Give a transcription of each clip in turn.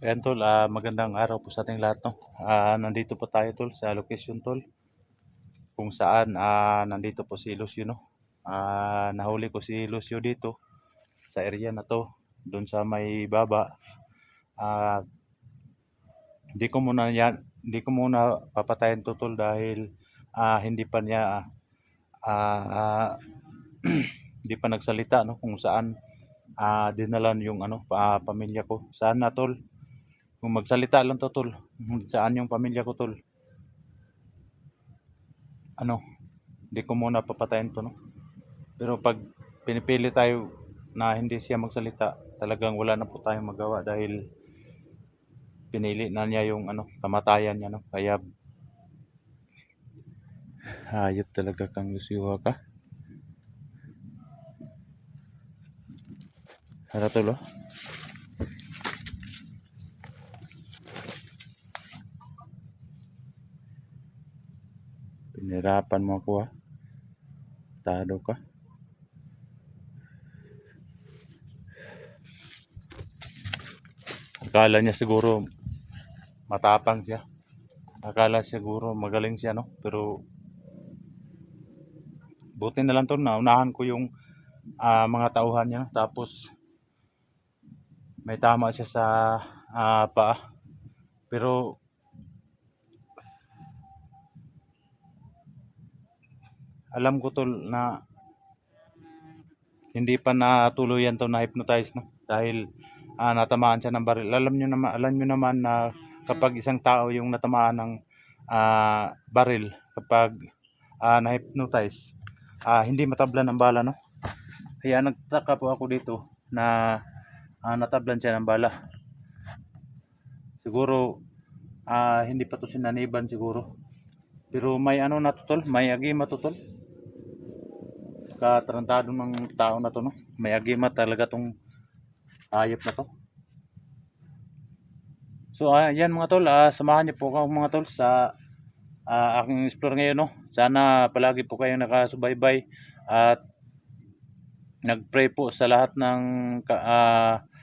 Ayan tol, magandang araw po sa ating lahat, no. Nandito po tayo tol sa location tol kung saan nandito po si Lucio, no. Nahuli ko si Lucio dito sa area na to, doon sa may baba. Hindi ko muna papatayin to tol dahil hindi pa niya hindi pa nagsalita, no, kung saan dinalan yung pamilya ko. Sana tol, kung magsalita lang to tol, saan yung pamilya ko tol, hindi ko muna papatayin to, no. Pero pag pinipili tayo na hindi siya magsalita, talagang wala na po tayong magawa dahil pinili na niya yung kamatayan niya, no. Kaya hayop talaga kang Lucio ka. Tara tol, oh. Pinirapan mo ako, tado ka. Akala niya siguro matapang siya. Akala siguro magaling siya, no. Pero buti na lang to, naunahan ko yung mga tauhan niya. Tapos may tama siya sa paa. Pero alam ko tol na hindi pa natuluyan to na hypnotize, no. Dahil natamaan siya ng baril. Alam nyo naman na kapag isang tao yung natamaan ng baril, kapag na-hypnotize, hindi matablan ng bala, no. Kaya nagtaka po ako dito na natablan siya ng bala. Siguro hindi pa to sinaniban siguro. Pero may na to tol, may agima to tol. Katarantado ng tao na to, no. May agima talaga tong hayop na to. So yan mga tol, samahan niyo po ako mga tol sa aking explore ngayon, no. Sana palagi po kayong nakasubaybay at nagpray po sa lahat ng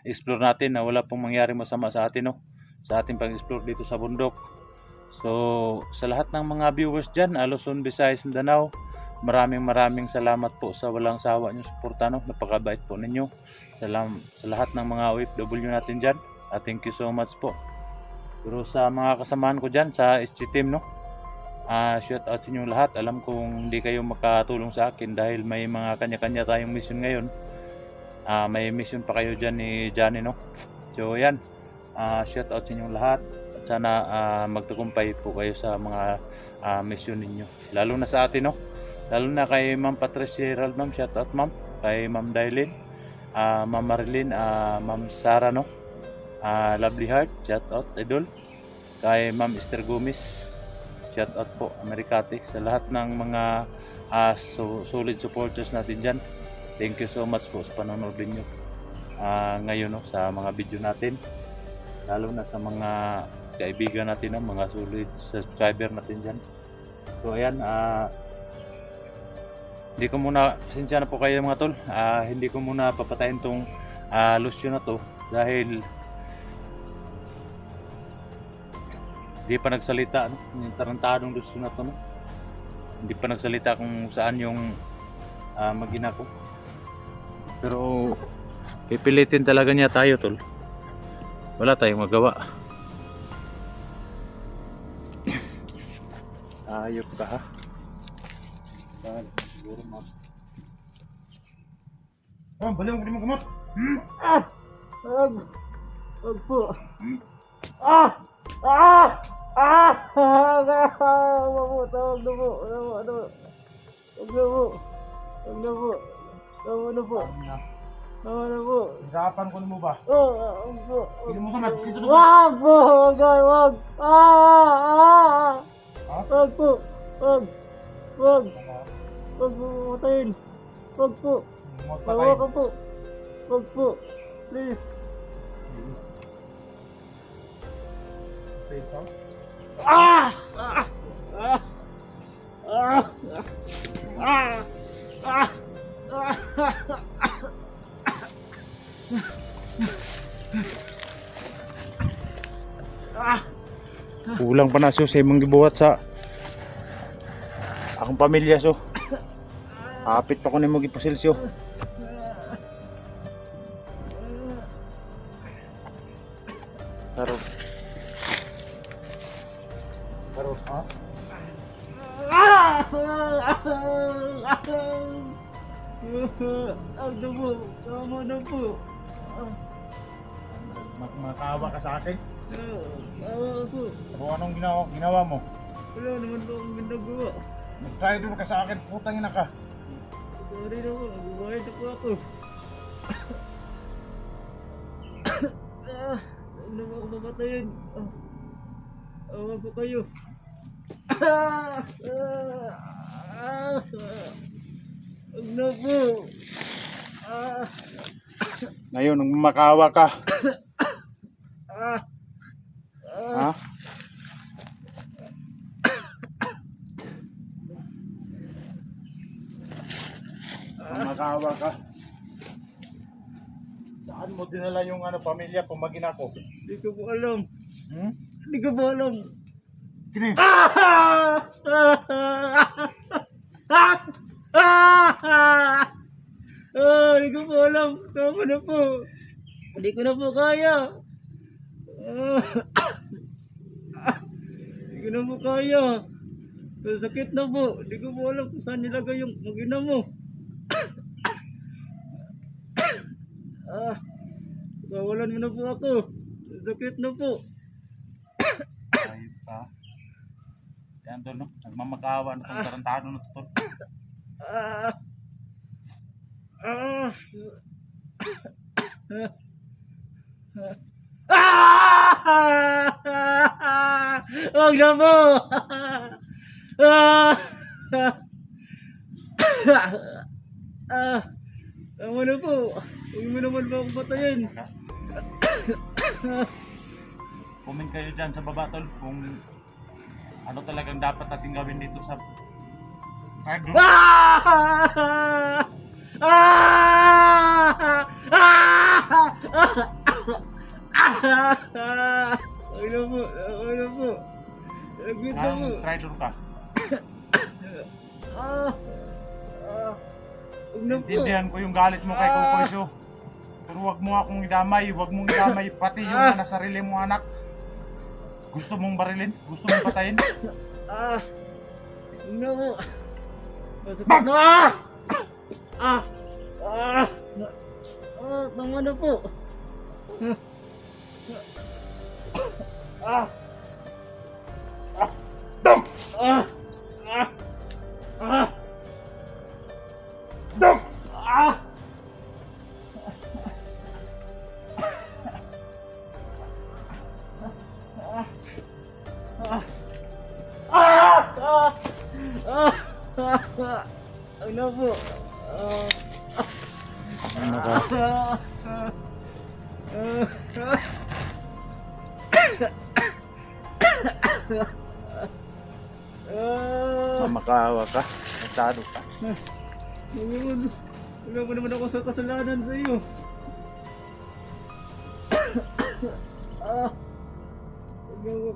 explore natin na wala pong mangyaring masama sa atin, no, sa ating pag-explore dito sa bundok. So sa lahat ng mga viewers dyan, Luzon, Visayas, Mindanao, maraming salamat po sa walang sawa nyo suporta, no. Napakabait po ninyo sa lahat ng mga OFW natin dyan. Thank you so much po. Pero sa mga kasamahan ko dyan sa SG team, no, shout out sa inyo lahat. Alam kong hindi kayo makatulong sa akin dahil may mga kanya-kanya tayong mission ngayon. May mission pa kayo dyan ni Johnny, no. So yan, shout out sa inyo lahat. At sana magtagumpay po kayo sa mga mission ninyo. Lalo na sa atin, no. Lalo na kay Ma'am Patricia Herald, ma'am, shout out ma'am. Kay Ma'am Dailin, Ma'am Marilyn, Ma'am Sara, no. Lovely Heart, shout out idol. Kay Ma'am Esther Gomez, shout out po Americati. Sa lahat ng mga solid supporters natin dyan, thank you so much po sa panonood ninyo ngayon, no, sa mga video natin. Lalo na sa mga kaibigan natin, no, mga solid subscriber natin dyan. So ayan, hindi ko muna, pasensya na po kayo mga tol, hindi ko muna papatayin tong Lucio na to dahil hindi pa nagsalita, no, yung tarantadong Lucio na to, no. Hindi pa nagsalita kung saan yung magina ko. Pero pipilitin talaga niya tayo tol, wala tayong magawa. Ayop ka, ha. Siguro baliw mo gamot. Wag po. Tawag na po. Hirapan ko mo ba? Hindi mo kamad. Wag po. Wag. Wag po. Wag po matayin. Wag po. Tawakan po. Wag po. Please. Kulang pa na siya sa imong gibuhat sa akong pamilya so. Hapit pa ko nimo gipusil siya. Karon. Karon ha? Ang damo, tama na po. Makawa ka sa akin? Tama po. Kung anong ginawa mo? Wala naman po akong ginagawa. Mag-try doon ka sa akin, putang ina ka. Sorry na po, nagbabayad na po ako. Huwag na po ako mamatayin. Awa po kayo. Huwag na po. Ngayon, nung makawa ka. Ha? Nung makawa ka. Saan mo dinala yung pamilya kung magina ko? Hindi ko po alam. Hmm? Hindi ko po alam. Kini? Hindi ko po alam. Tama na po. Hindi ko na po kaya. Hindi ko na po kaya. Sakit na po. Hindi ko po alam kung saan nilagay yung mag-ina mo. Kawalan mo na po ako. Sakit na po. Ayun ka. Yan doon, no? Nagmamakawa na kung tarantado na ito. Huwag na po! Tama na po. Huwag mo naman ba akong patayin? Comment kayo dyan sa baba tol kung ano talagang dapat natin gawin dito sa fire group. Huwag na po. Huwag na po. Saglit na po. Anong traitor ka? Huwag na po. Intindihan ko yung galit mo kay Kukoy So. Pero wag mo akong idamay, wag mong idamay pati yung na sarili mong anak. Gusto mong barilin? Gusto mong patayin? Huwag na po. Masakit na! Tama na po. Dong! Dong! Huwag na po. Ano ka? Makaawa ka? Masyado ka? Wala pa naman ako sa kasalanan sa iyo.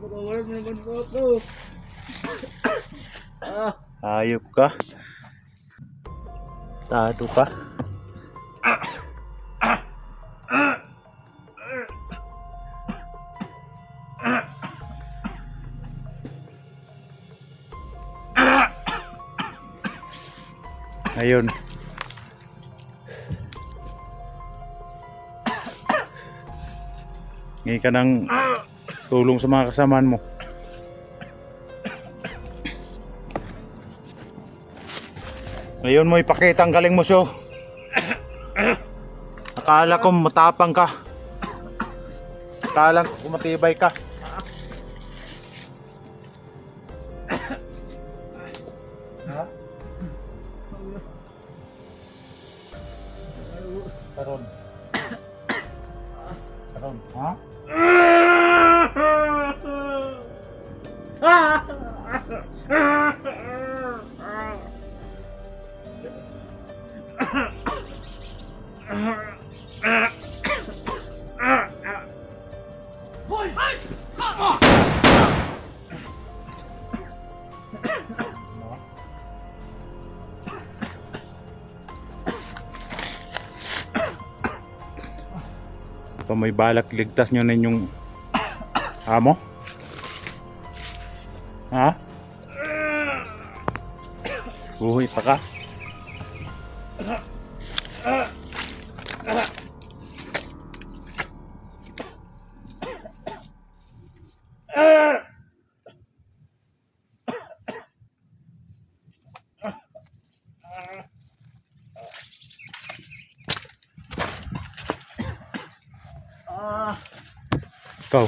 Patawaran mo naman po ako. Hayop ka? Tado ka? Ayun. Ngayon ka ng tulong sa mga kasamaan mo. Ngayon mo ipakita ang galing mo, So. Akala ko matapang ka. Akala ko matibay ka. Ha? Karon. Karon, ha? Hoy! Baka may balak ligtas nyo na yung amo. Ha? Buhay pa ka? Ikaw.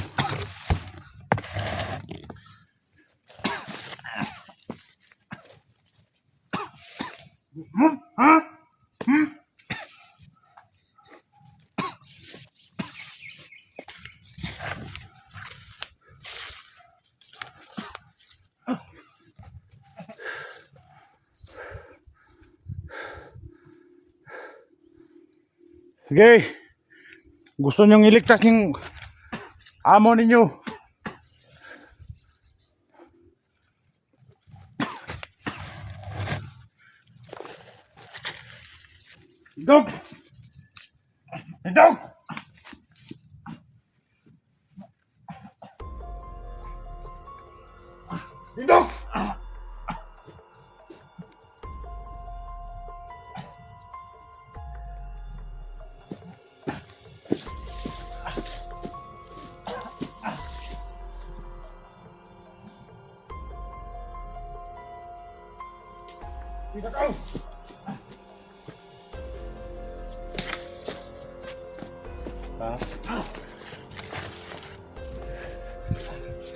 Sige. Gusto nyong iligtas yung amo ninyo. Dog! Dog! Dog! Dog!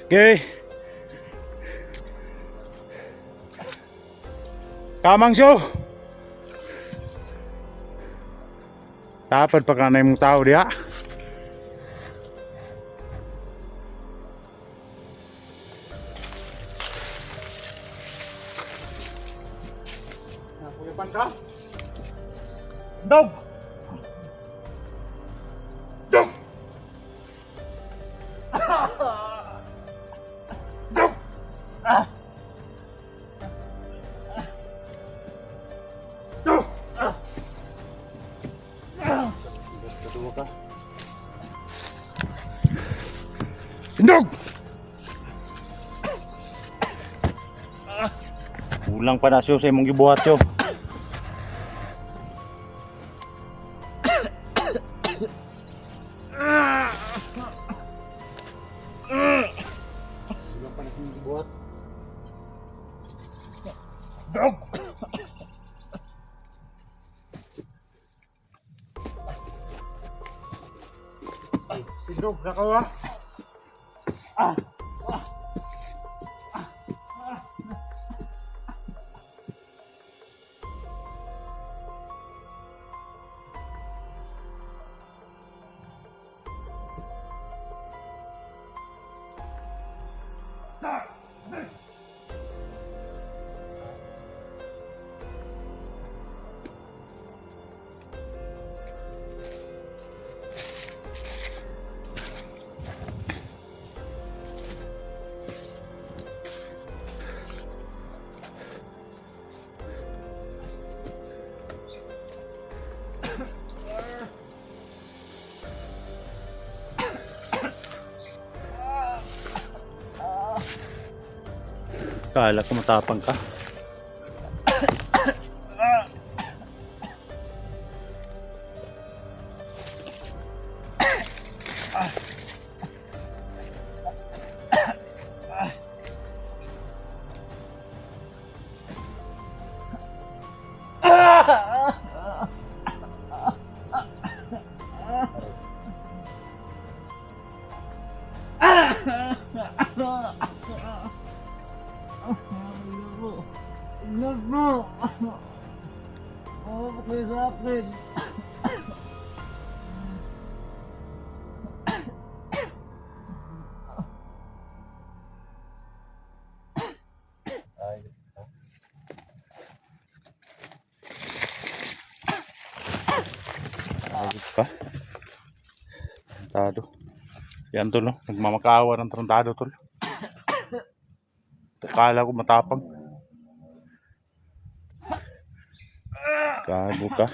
Okay. Kamang show. Dapat pa ka na yung tao diya. Nakuyapan ka? Dog! Dog! Dog! Dog! Kedua ka? Dog! Ulang pa na siyo sa imong gibuhat siyo. Ulang pa na siyo gibuhat. Dog! Dog, nakawa. Kala ko matapang ka. Inog mo! Oo, kayo sa akin. Ayos ka. Tarantado. Yan tol, no? Nagmamakaawa ng tarantado tol. Akala ko matapang. Gago ka.